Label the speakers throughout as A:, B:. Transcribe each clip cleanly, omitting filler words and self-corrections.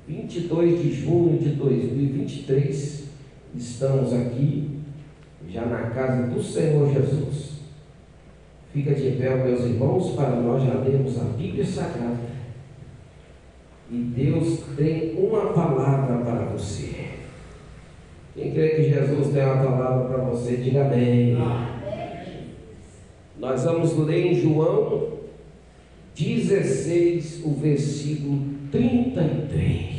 A: 22 de junho de 2023, estamos aqui, já na casa do Senhor Jesus. Fica de pé, meus irmãos, para nós já lermos a Bíblia Sagrada. E Deus tem uma palavra para você. Quem crê que Jesus tem uma palavra para você, diga amém. Nós vamos ler em João 16, o versículo 33.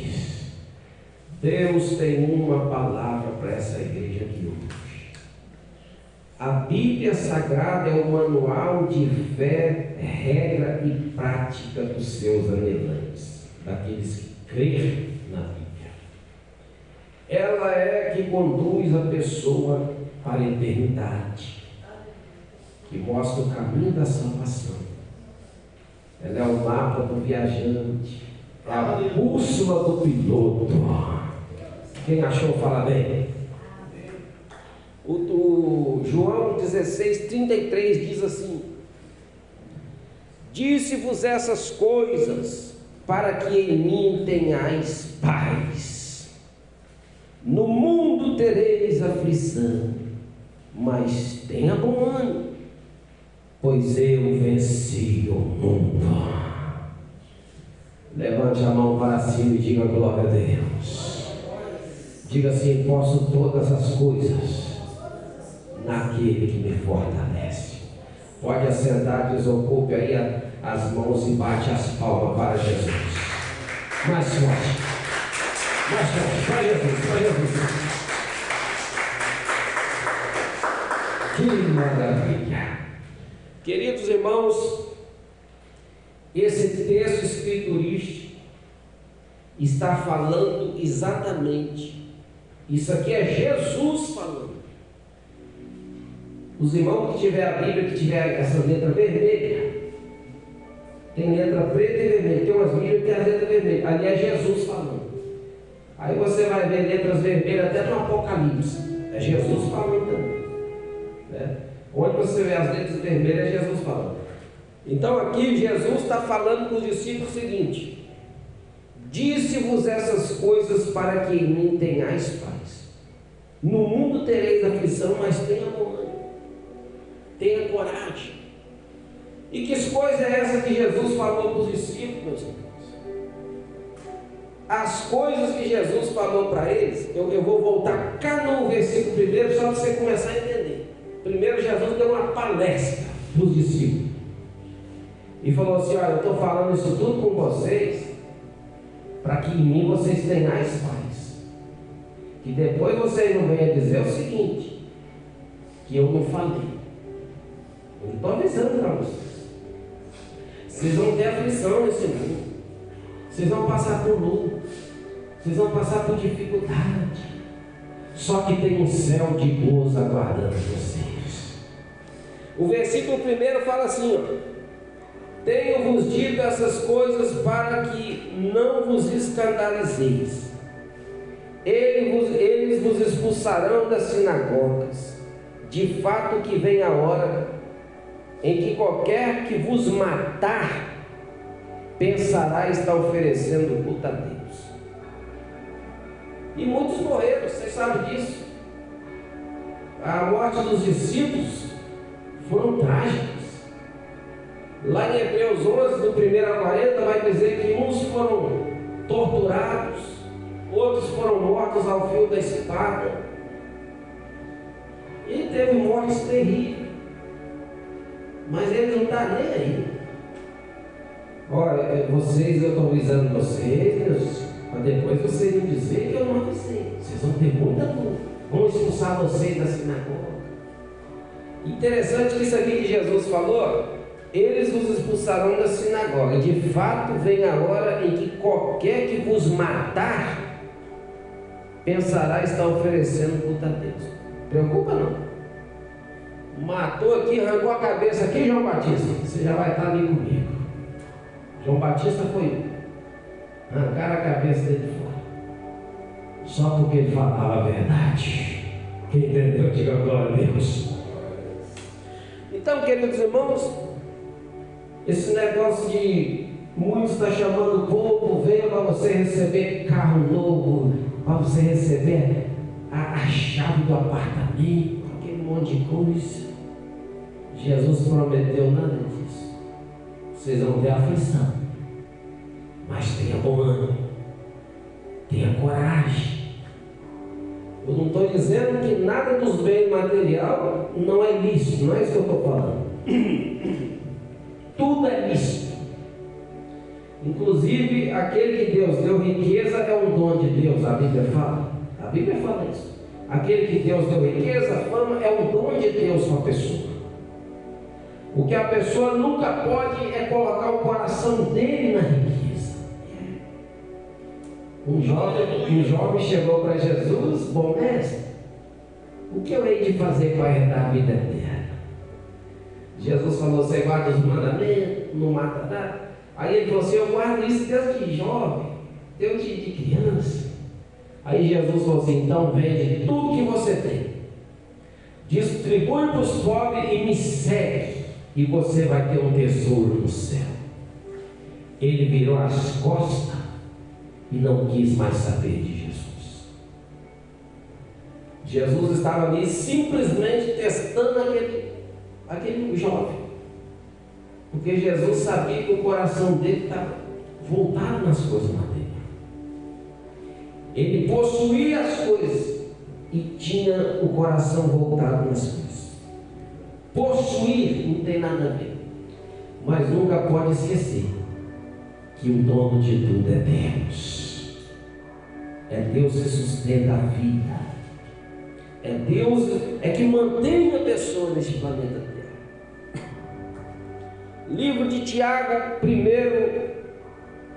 A: Deus tem uma palavra para essa igreja aqui hoje. A Bíblia Sagrada é o manual de fé, regra e prática dos seus anelantes, daqueles que creem na Bíblia. Ela é que conduz a pessoa para a eternidade, que mostra o caminho da salvação. Ela é o mapa do viajante, é a bússola do piloto. Quem achou, fala bem. O João 16, 33 diz assim: disse-vos essas coisas para que em mim tenhais paz. No mundo tereis aflição, mas tenha bom ânimo, pois eu venci o mundo. Levante a mão para cima e diga glória a Deus. Diga assim: posso todas as coisas naquele que me fortalece. Pode assentar, desocupe aí as mãos e bate as palmas para Jesus. Mais forte, para Jesus, para Jesus. Que maravilha! Queridos irmãos, esse texto escriturístico está falando exatamente, isso aqui é Jesus falando. Os irmãos que tiver a Bíblia, que tiver essa letra vermelha, tem letra preta e vermelha, tem umas Bíblias que tem a letra vermelha, ali é Jesus falando. Aí você vai ver letras vermelhas até no Apocalipse, é Jesus falando também, né? Onde você vê as letras vermelhas é Jesus falando. Então aqui Jesus está falando com os discípulos o seguinte: disse-vos essas coisas para que em mim tenhais paz. No mundo tereis aflição, mas tenha bom ânimo, tenha coragem. E que coisa é essa que Jesus falou para os discípulos, meus irmãos? As coisas que Jesus falou para eles, eu vou voltar cá no versículo primeiro, só para você começar a entender. Primeiro, Jesus deu uma palestra para os discípulos e falou assim: olha, eu estou falando isso tudo com vocês para que em mim vocês tenhais paz. Que depois vocês não venham dizer o seguinte, que eu não falei. Eu estou avisando para vocês. Vocês vão ter aflição nesse mundo. Vocês vão passar por luta. Vocês vão passar por dificuldade. Só que tem um céu de boas aguardando vocês. O versículo primeiro fala assim, ó: tenho-vos dito essas coisas para que não vos escandalizeis. Eles vos expulsarão das sinagogas. De fato que vem a hora em que qualquer que vos matar pensará estar oferecendo culto a Deus. E muitos morreram, vocês sabem disso. A morte dos discípulos foram trágicas. Lá em Hebreus 11, do 1 a 40, vai dizer que uns foram torturados, outros foram mortos ao fio da espada. E teve mortes terríveis, mas ele não está nem aí. Olha, eu estou avisando vocês, Deus, para depois vocês não dizerem que eu não avisei. Vocês vão ter muita dor, vão expulsar vocês da sinagoga. Interessante que isso aqui que Jesus falou: eles vos expulsarão da sinagoga. De fato vem a hora em que qualquer que vos matar pensará estar oferecendo culto a Deus. Preocupa não. Matou aqui, arrancou a cabeça aqui, João Batista, você já vai estar ali comigo. João Batista foi arrancar a cabeça dele fora, só porque ele falava a verdade. Quem entendeu, diga glória a Deus. Então, queridos irmãos, esse negócio de Muitos estão chamando o povo, venha para você receber carro novo, para você receber a chave do apartamento, aquele monte de coisa. Jesus prometeu nada disso. Vocês vão ter aflição, mas tenha bom ânimo, tenha coragem. Eu não estou dizendo que nada dos bens material não é lícito, não é isso que eu estou falando. Tudo é lícito. Inclusive, aquele que Deus deu riqueza é um dom de Deus, a Bíblia fala. A Bíblia fala isso. Aquele que Deus deu riqueza, fama, é um dom de Deus para a pessoa. O que a pessoa nunca pode é colocar o coração dele na riqueza. Um jovem chegou para Jesus: bom mestre, o que eu hei de fazer para herdar a vida eterna? Jesus falou: você guarda os mandamentos, não mata nada. Aí ele falou assim: eu guardo isso desde jovem, desde de criança. Aí Jesus falou assim: então vende tudo que você tem, distribui para os pobres e me segue, e você vai ter um tesouro no céu. Ele virou as costas e não quis mais saber de Jesus. Jesus estava ali simplesmente testando aquele jovem, porque Jesus sabia que o coração dele estava voltado nas coisas materiais. Ele possuía as coisas e tinha o coração voltado nas coisas. Possuir não tem nada a ver, mas nunca pode esquecer que o dono de tudo é Deus. É Deus que sustenta a vida. É Deus que mantém a pessoa neste planeta Terra. Livro de Tiago,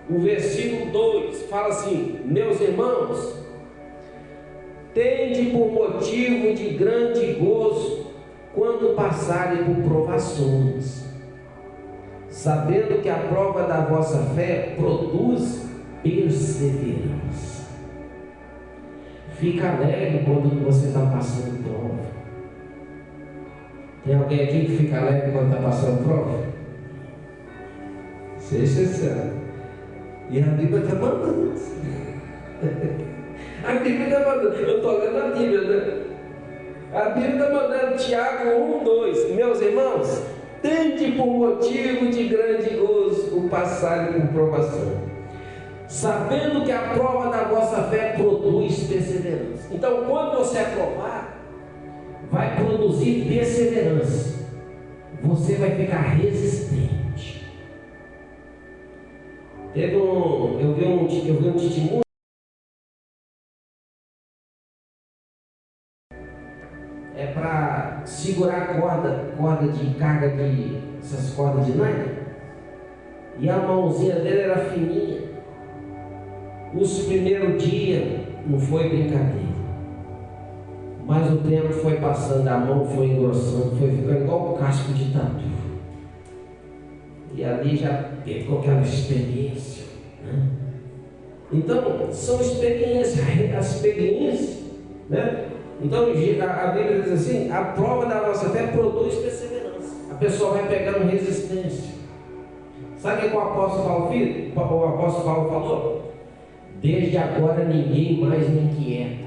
A: o versículo 2, fala assim: meus irmãos, tende por motivo de grande gozo quando passarem por provações, sabendo que a prova da vossa fé produz perseverança. Fica alegre quando você está passando prova. Tem alguém aqui que fica alegre quando está passando prova? Seja sincero. E a Bíblia está mandando. A Bíblia está mandando. Eu estou lendo a Bíblia, né? A Bíblia está mandando Tiago 1, 2. Meus irmãos, tende por motivo de grande gozo o passarem por provação, sabendo que a prova da vossa fé produz perseverança. Então, quando você aprovar, vai produzir perseverança. Você vai ficar resistente. Eu vi um testemunho. É para segurar a corda de carga essas cordas de nylon. E a mãozinha dele era fininha. Os primeiros dias não foi brincadeira, mas o tempo foi passando, a mão foi engrossando, foi ficando igual o casco de tatu. E ali já pegou aquela experiência, né? Então, são experiências, né? Então, a Bíblia diz assim: a prova da nossa fé produz perseverança. A pessoa vai pegando resistência. Sabe o que o apóstolo Paulo falou? Desde agora ninguém mais me inquieta,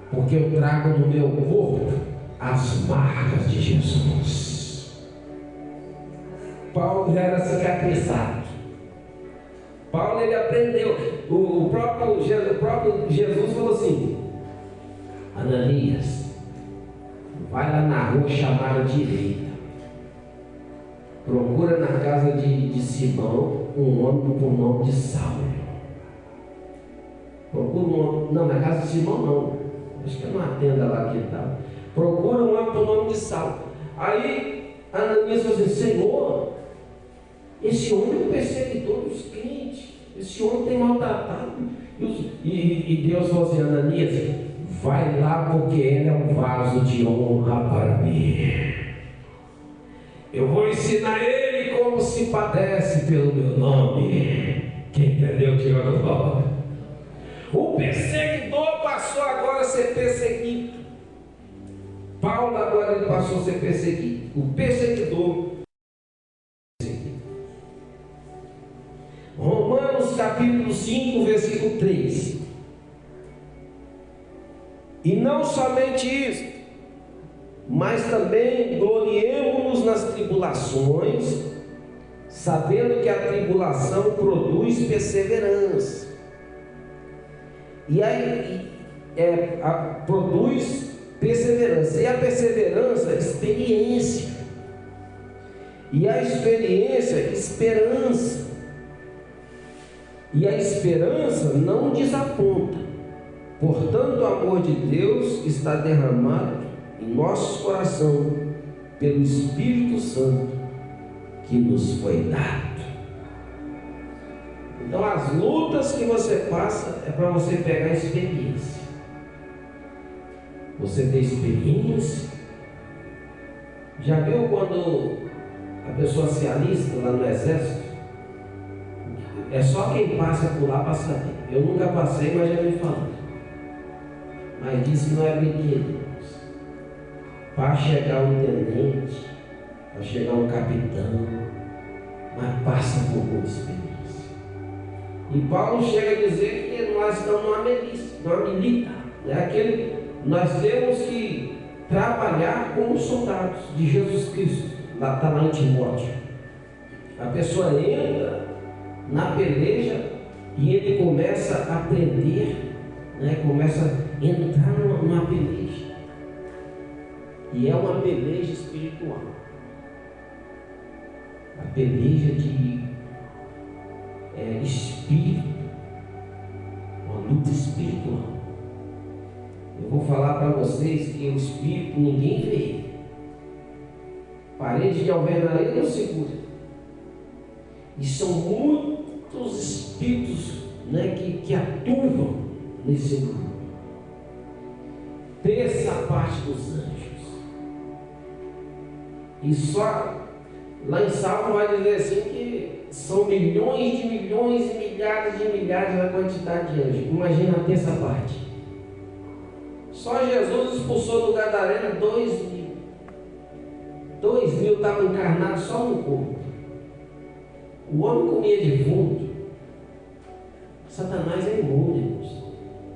A: porque eu trago no meu corpo as marcas de Jesus. Paulo já era cicatrizado. Paulo, ele aprendeu. O próprio Jesus falou assim: Ananias, vai lá na rua chamada direita, procura na casa de Simão um homem por nome de Saulo. Procura um homem, não, na casa de Simão não, acho que é uma tenda lá que ele estava. Procura um homem por nome de Saulo. Aí Ananias falou assim: Senhor, esse homem é um perseguidor dos crentes, esse homem tem maltratado. E Deus falou assim: Ananias, vai lá, porque ele é um vaso de honra para mim. Eu vou ensinar ele como se padece pelo meu nome. Quem entendeu, diga glória. O perseguidor passou agora a ser perseguido. Paulo agora ele passou a ser perseguido. O perseguidor. 5, versículo 3. E não somente isso, mas também gloriemo-nos nas tribulações, sabendo que a tribulação produz perseverança. E aí produz perseverança. E a perseverança, experiência. E a experiência, esperança. E a esperança não desaponta. Portanto, o amor de Deus está derramado em nossos corações pelo Espírito Santo que nos foi dado. Então, as lutas que você passa é para você pegar experiência. Você tem experiência. Já viu quando a pessoa se alista lá no exército? É só quem passa por lá para saber. Eu nunca passei, mas já me falaram. Mas disse não é brinquedo. Para chegar um tenente, para chegar um capitão, mas passa por muita experiência. E Paulo chega a dizer que nós estamos numa milícia, nós temos que trabalhar como soldados de Jesus Cristo. Lá está lá em Timóteo. A pessoa entra na peleja e ele começa a aprender, começa a entrar numa peleja. E é uma peleja espiritual. A peleja de espírito. Uma luta espiritual. Eu vou falar para vocês que o espírito ninguém vê. Parede de alvenaria não segura. E são muitos espíritos que atuam nesse mundo. Terça parte dos anjos. E só lá em Salmo vai dizer assim que são milhões de milhões e milhares de milhares a quantidade de anjos. Imagina a terça parte. Só Jesus expulsou do Gadareno 2.000. 2.000 estavam encarnados só no corpo. O homem comia defunto. Satanás é imundo, irmãos.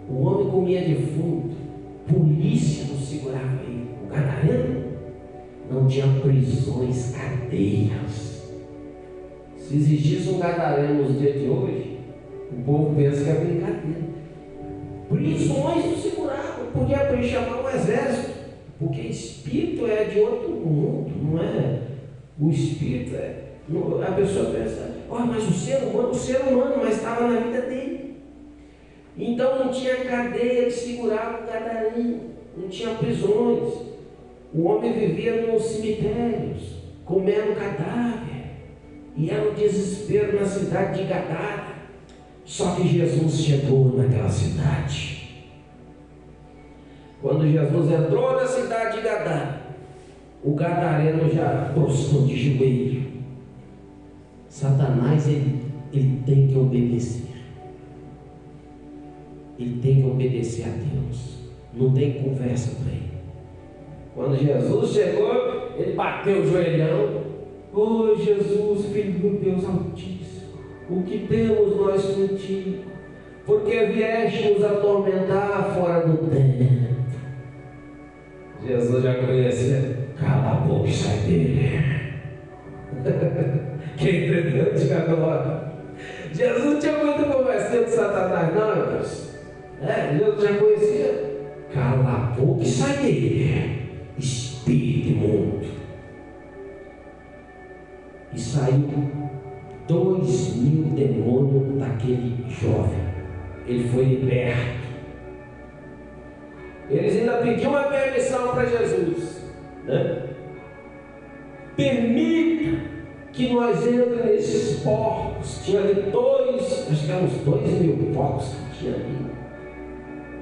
A: O homem comia defunto. Polícia não segurava ele. O Gadareno não tinha prisões, cadeias. Se existisse um Gadareno nos dias de hoje, o povo pensa que é brincadeira. Prisões não seguravam, podia chamar um exército, porque espírito é de outro mundo, não é? O espírito a pessoa pensa, mas o ser humano, mas estava na vida dele. Então não tinha cadeia que segurava o Gadareno, não tinha prisões. O homem vivia nos cemitérios, comendo cadáver, e era um desespero na cidade de Gadara. Só que Jesus chegou naquela cidade. Quando Jesus entrou na cidade de Gadara, o gadareno já prostrou de joelho. Satanás, ele tem que obedecer. Ele tem que obedecer a Deus. Não tem conversa para ele. Quando Jesus chegou, ele bateu o joelhão. Jesus, Filho do Deus Altíssimo, o que temos nós contigo? Porque vieste nos atormentar fora do tempo. Jesus já conhecia. Cala a boca e sai dele. Quem entendeu, diga agora. Jesus não tinha muito conversa com Satanás, não, irmãos. Jesus já conhecia. Cala a boca e sai dele, espírito imundo. E saiu 2.000 demônios daquele jovem. Ele foi liberto. Eles ainda pediam uma permissão para Jesus, Permita que nós entremos nesses porcos. Tinha ali acho que eram uns 2.000 porcos que tinha ali.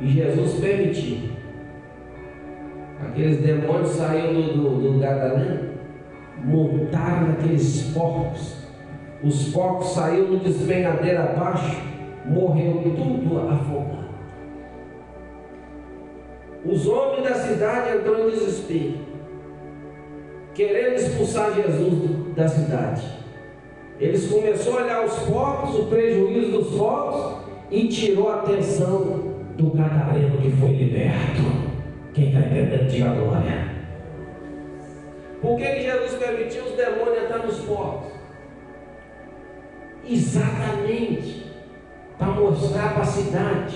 A: E Jesus permitiu. Aqueles demônios saíram do Gadareno, montaram naqueles porcos. Os porcos saíram no despenhadeiro abaixo, morreu tudo afogado. Os homens da cidade entraram em desespero, querendo expulsar Jesus da cidade. Eles começaram a olhar os porcos, o prejuízo dos porcos, e tirou a atenção do gadareno que foi liberto. Quem está entendendo, diga glória. Por que Jesus permitiu os demônios entrar nos porcos? Exatamente para mostrar para a cidade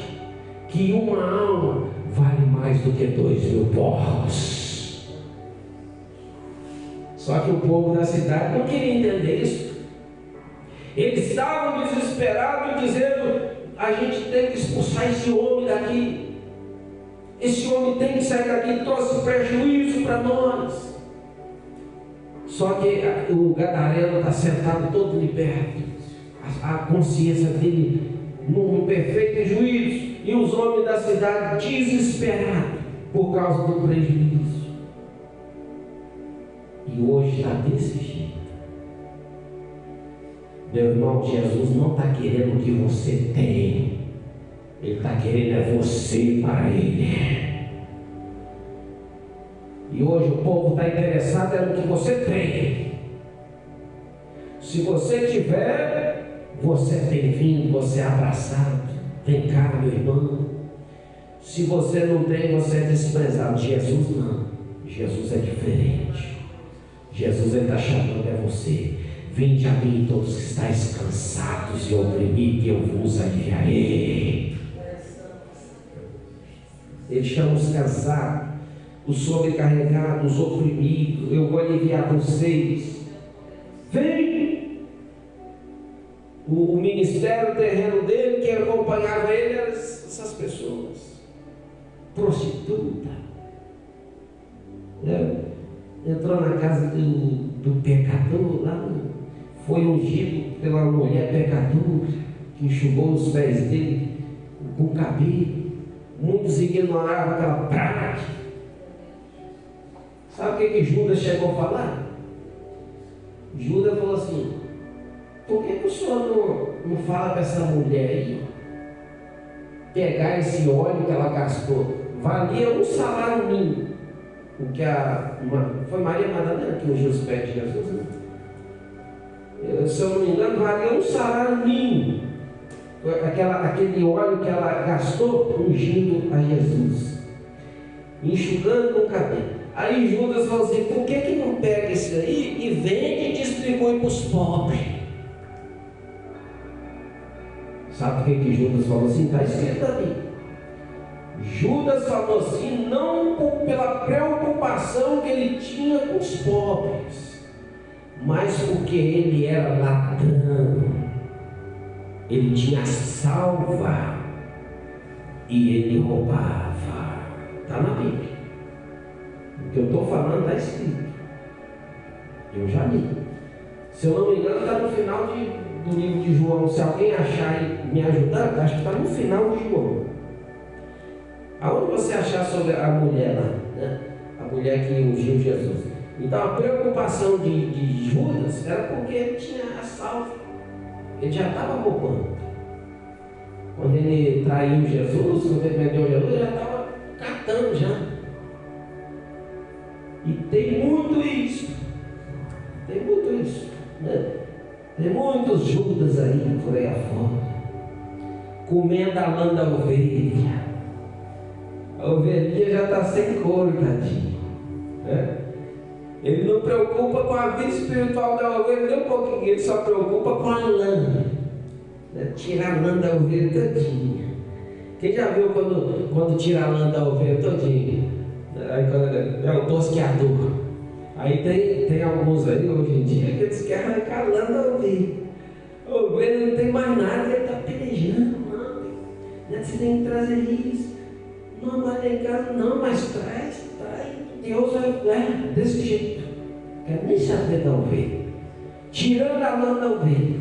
A: que uma alma vale mais do que 2.000 porcos. Só que o povo da cidade não queria entender isso. Eles estavam desesperados, dizendo: a gente tem que expulsar esse homem daqui. Esse homem tem que sair daqui, trouxe prejuízo para nós. Só que o gadareno está sentado todo liberto, a consciência dele num perfeito juízo, e os homens da cidade desesperados por causa do prejuízo. E hoje está desse jeito. Meu irmão, Jesus não está querendo o que você tem, Ele está querendo é você para Ele. E hoje o povo está interessado no que você tem. Se você tiver, você é bem-vindo, você é abraçado. Vem cá, meu irmão. Se você não tem, você é desprezado. Jesus não. Jesus é diferente. Jesus está chamando é você. Vinde a mim todos que estáis cansados e oprimidos, e eu vos aliviarei. Ele chama os cansados, os sobrecarregados, os oprimidos. Eu vou aliviar vocês. Vem! O ministério terreno dele, que acompanhava ele, eram essas pessoas. Prostituta. Entrou na casa do pecador, lá foi ungido pela mulher pecadora, que enxugou os pés dele com o cabelo. Muitos ignoravam aquela prática. Sabe o que Judas chegou a falar? Judas falou assim: por que o senhor não fala para essa mulher aí pegar esse óleo que ela gastou? Valia um salário mínimo. O que foi Maria Madalena que ungiu os pés de Jesus, né? Se eu não me engano, valia um salário mínimo. Aquele óleo que ela gastou ungindo a Jesus, enxugando com o cabelo. Aí Judas falou assim: por que não pega isso aí e vende e distribui para os pobres? Sabe por que Judas falou assim? Está escrito ali. Judas falou assim, não pela preocupação que ele tinha com os pobres, mas porque ele era ladrão. Ele tinha salva e ele roubava. Está na Bíblia. O que eu estou falando está escrito. Eu já li. Se eu não me engano, está no final do livro de João. Se alguém achar e me ajudar, acho que está no final de João. Aonde você achar sobre a mulher lá, né? A mulher que ungiu Jesus. Então a preocupação de Judas era porque ele tinha a salva. Ele já estava roubando. Quando ele traiu Jesus, quando ele vendeu Jesus, ele já estava catando já. E tem muito isso. Tem muito isso, né? Tem muitos Judas aí por aí afora, comendo a lã da ovelha. A ovelhinha já está sem couro, tadinho, né? Ele não preocupa com a vida espiritual da ovelha nem um pouquinho, ele só preocupa com a lã, né? Tirar a lã da ovelha todinha. Quem já viu quando tira a lã da ovelha todinha? É o tosqueador. Aí tem alguns aí hoje em dia que eles querem arrancar a lã da ovelha. A ovelha não tem mais nada, ele está pelejando, né? Você tem que trazer isso. Não, mas em casa não, mas traz. Deus é desse jeito. Quero nem saber da ovelha. Tirando a lã da ovelha.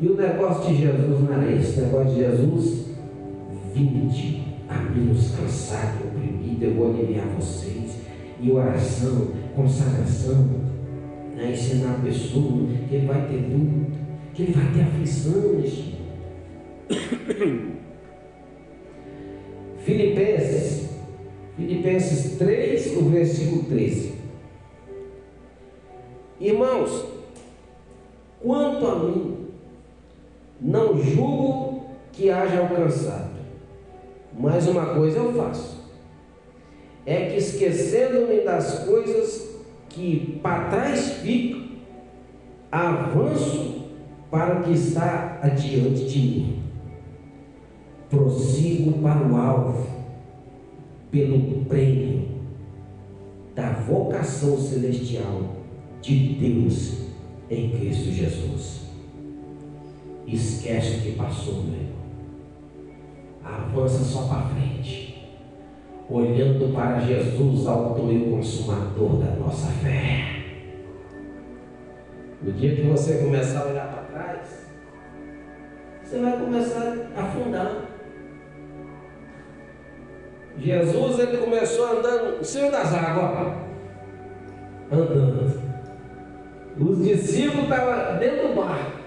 A: E o negócio de Jesus não era esse. O negócio de Jesus: vinde a mim os cansados e oprimidos, eu vou aliviar vocês. E oração, consagração, né? Ensinar a pessoa que ele vai ter dúvida, que ele vai ter aflição neste mundo. Filipenses 3, o versículo 13. Irmãos, quanto a mim, não julgo que que haja alcançado. Mas uma coisa eu faço, é que esquecendo-me das coisas que para trás ficam, avanço para o que está adiante de mim. Prossigo para o alvo, pelo prêmio da vocação celestial de Deus em Cristo Jesus. Esquece o que passou, meu irmão. Avança só para frente, olhando para Jesus, autor e consumador da nossa fé. No dia que você começar a olhar para trás, você vai começar a afundar. Jesus, ele começou andando no céu das águas, andando. Os discípulos estavam dentro do barco.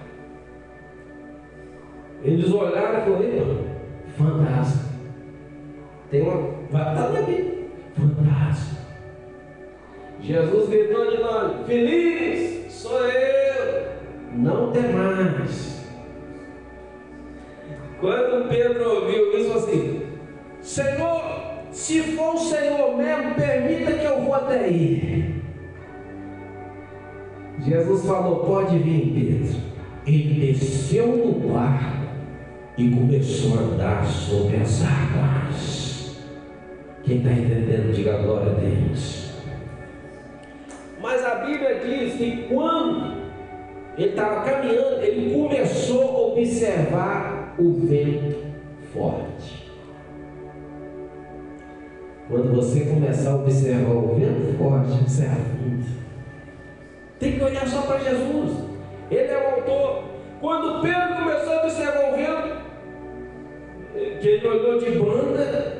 A: Eles olharam e falaram: fantasma. Tem uma. Vai estar na Bíblia. Fantasma. Jesus gritou de nós: Feliz, sou eu. Não temais. Quando Pedro ouviu isso, falou assim: Senhor, se for o Senhor mesmo, permita que eu vou até aí. Jesus falou: pode vir, Pedro. Ele desceu do barco e começou a andar sobre as águas. Quem está entendendo, diga glória a Deus. Mas a Bíblia diz que quando ele estava caminhando, ele começou a observar o vento forte. Quando você começar a observar o vento forte, você afunda. Tem que olhar só para Jesus. Ele é o autor. Quando Pedro começou a observar o vento, que ele olhou de banda,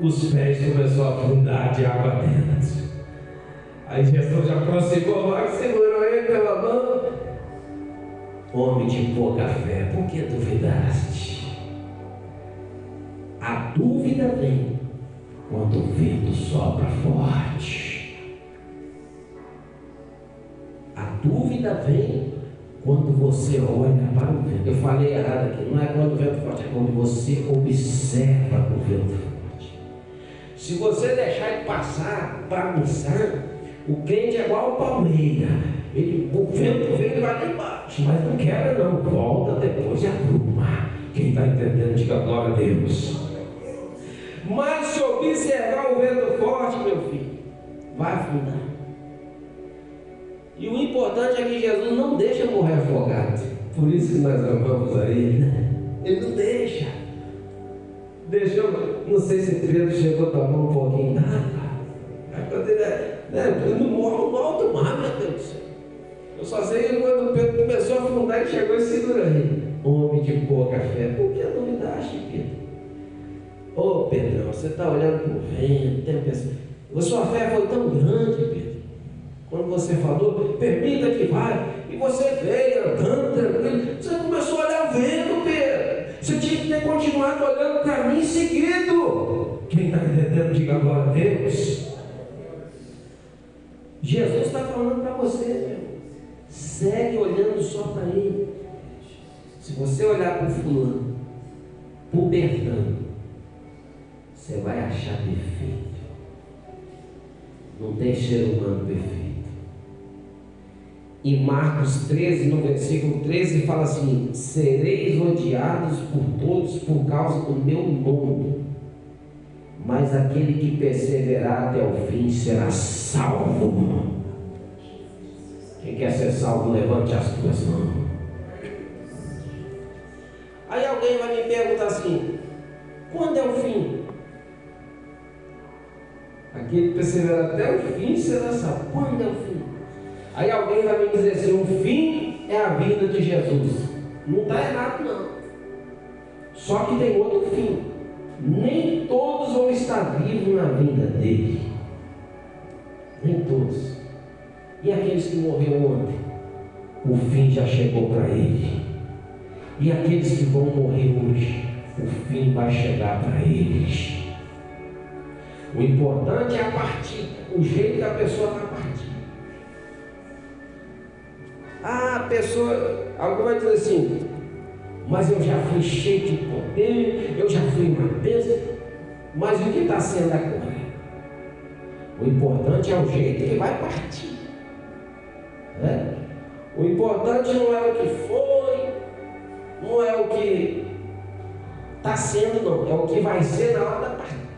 A: os pés começaram a afundar de água dentro. Aí Jesus já aproximou mais, segurou ele pela mão. Homem de pouca fé, por que duvidaste? A dúvida vem quando o vento sopra forte. A dúvida vem quando você olha para o vento. Eu falei errado aqui, não é quando o vento forte, é quando você observa o vento forte. Se você deixar ele passar, bagunçar, o crente é igual o palmeira. O vento vem e vai lá embaixo, mas não quebra não, volta depois e apruma. Quem está entendendo, diga glória a Deus. Mas se observar o vento forte, meu filho, vai afundar. E o importante é que Jesus não deixa morrer afogado. Por isso que nós amamos a Ele, né? Ele não deixa. Deixou, não sei se Pedro chegou a tomar um pouquinho d'água. Ele não morre no alto mar, meu Deus do céu. Eu só sei que quando Pedro começou a afundar, ele chegou e segurou ele. Homem de pouca fé, por que duvidaste, Pedro? Ô Pedrão, você está olhando para o vento, a sua fé foi tão grande, Pedro. Quando você falou, permita que vá, e você veio andando tranquilo, você começou a olhar o vento, Pedro. Você tinha que ter continuado olhando para mim seguido. Quem está entendendo, diga glória a Deus. Jesus está falando para você, meu irmão. Segue olhando só para Ele. Se você olhar para o fulano, para o Bertano, você vai achar defeito. Não tem ser humano perfeito. Em Marcos 13, no versículo 13, fala assim: sereis odiados por todos por causa do meu nome, mas aquele que perseverar até o fim será salvo. Quem quer ser salvo, levante as tuas mãos. Aí alguém vai me perguntar assim: quando é o fim? Aquele que perseverar até o fim será salvo. Quando é o fim? Aí alguém vai me dizer assim: o fim é a vinda de Jesus. Não está errado, não. Só que tem outro fim. Nem todos vão estar vivos na vinda dele. Nem todos. E aqueles que morreram ontem? O fim já chegou para ele. E aqueles que vão morrer hoje? O fim vai chegar para eles. O importante é a partida, o jeito que a pessoa vai partir. A pessoa, alguém vai dizer assim: mas eu já fui cheio de poder, eu já fui uma bênção. Mas o que está sendo agora? O importante é o jeito que vai partir. Né? O importante não é o que foi, não é o que está sendo, não. É o que vai ser na hora da partida.